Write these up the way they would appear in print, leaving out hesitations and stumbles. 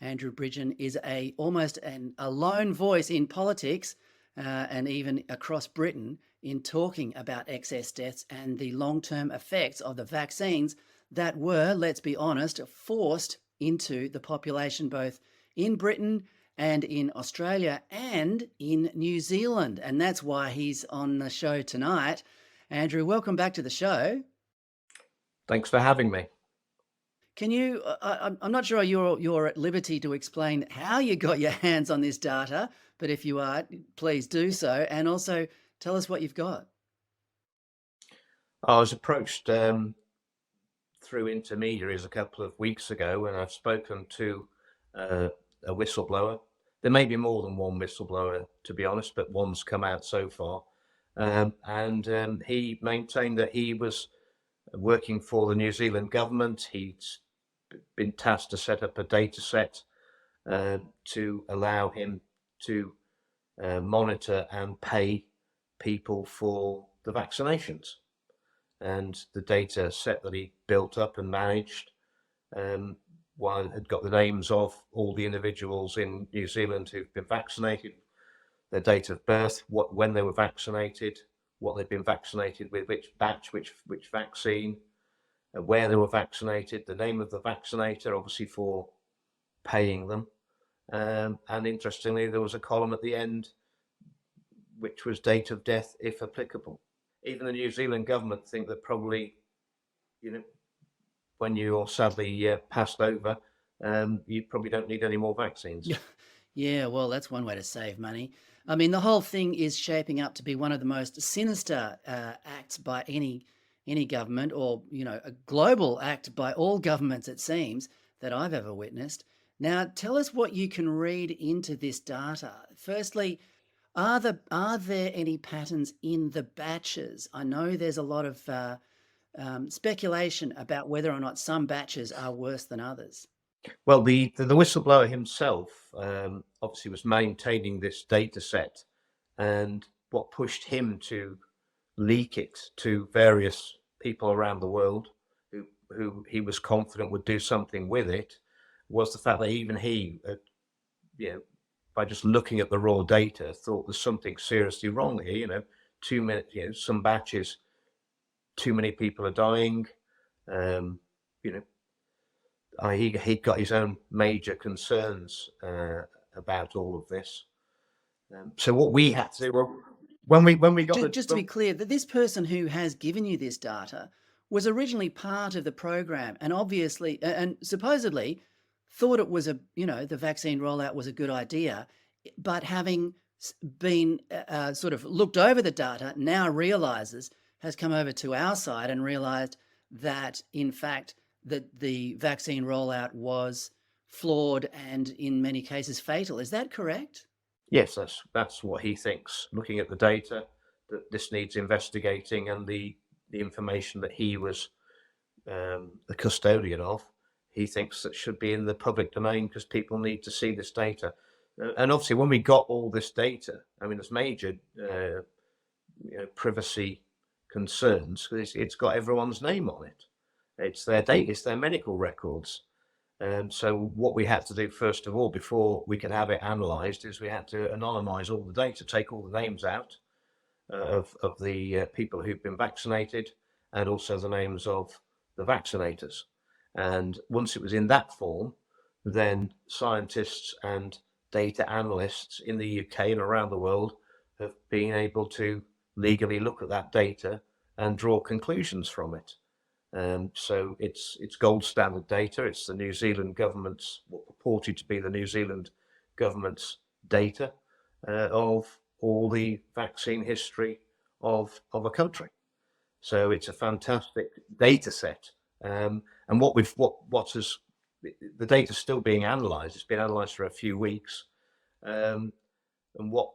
Andrew Bridgen is almost a lone voice in politics and even across Britain in talking about excess deaths and the long-term effects of the vaccines that were, let's be honest, forced into the population both in Britain and in Australia and in New Zealand. And that's why he's on the show tonight. Andrew, welcome back to the show. Thanks for having me. Can you, I'm not sure you're at liberty to explain how you got your hands on this data, but if you are, please do so. And also tell us what you've got. I was approached through intermediaries a couple of weeks ago, and I've spoken to a whistleblower. There may be more than one whistleblower, to be honest, but one's come out so far. And he maintained that he was working for the New Zealand government. He'd been tasked to set up a data set to allow him to monitor and pay people for the vaccinations. And the data set that he built up and managed, while it had got the names of all the individuals in New Zealand who've been vaccinated, their date of birth, when they were vaccinated, what they'd been vaccinated with, which batch, which vaccine, where they were vaccinated, the name of the vaccinator, obviously for paying them. And interestingly, there was a column at the end which was date of death, if applicable. Even the New Zealand government think that probably, when you're sadly passed over, you probably don't need any more vaccines. Yeah, well, that's one way to save money. I mean, the whole thing is shaping up to be one of the most sinister acts by any government, or a global act by all governments, it seems, that I've ever witnessed. Now, tell us what you can read into this data. Firstly, are there any patterns in the batches? I know there's a lot of speculation about whether or not some batches are worse than others. Well, the whistleblower himself obviously was maintaining this data set, and what pushed him to leak it to various people around the world who he was confident would do something with it was the fact that even he, by just looking at the raw data, thought there's something seriously wrong here. Too many, some batches, too many people are dying. He got his own major concerns about all of this. So what we had to do, when we got just to be clear, that this person who has given you this data was originally part of the program, and obviously and supposedly thought it was the vaccine rollout was a good idea, but having been sort of looked over the data, now has come over to our side and realized that in fact that the vaccine rollout was flawed and in many cases fatal. Is that correct? Yes, that's what he thinks. Looking at the data, that this needs investigating, and the information that he was the custodian of, he thinks that should be in the public domain because people need to see this data. And obviously, when we got all this data, I mean, there's major privacy concerns because it's got everyone's name on it. It's their data, it's their medical records. So what we had to do first of all, before we could have it analysed, is we had to anonymise all the data, take all the names out of the people who've been vaccinated, and also the names of the vaccinators. And once it was in that form, then scientists and data analysts in the UK and around the world have been able to legally look at that data and draw conclusions from it. So it's gold standard data. It's the New Zealand government's, what purported to be the New Zealand government's data of all the vaccine history of a country. So it's a fantastic data set. And the data's still being analysed. It's been analysed for a few weeks. And what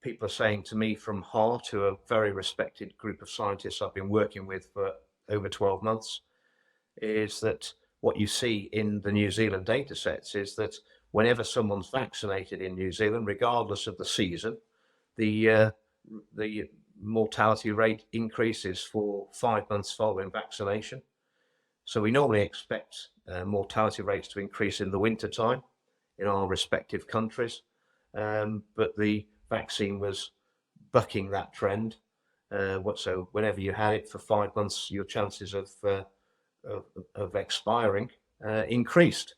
people are saying to me from HART, who are a very respected group of scientists I've been working with for over 12 months, is that what you see in the New Zealand data sets is that whenever someone's vaccinated in New Zealand, regardless of the season, the mortality rate increases for 5 months following vaccination. So we normally expect mortality rates to increase in the winter time in our respective countries. But the vaccine was bucking that trend. So whenever you had it for 5 months, your chances of expiring increased.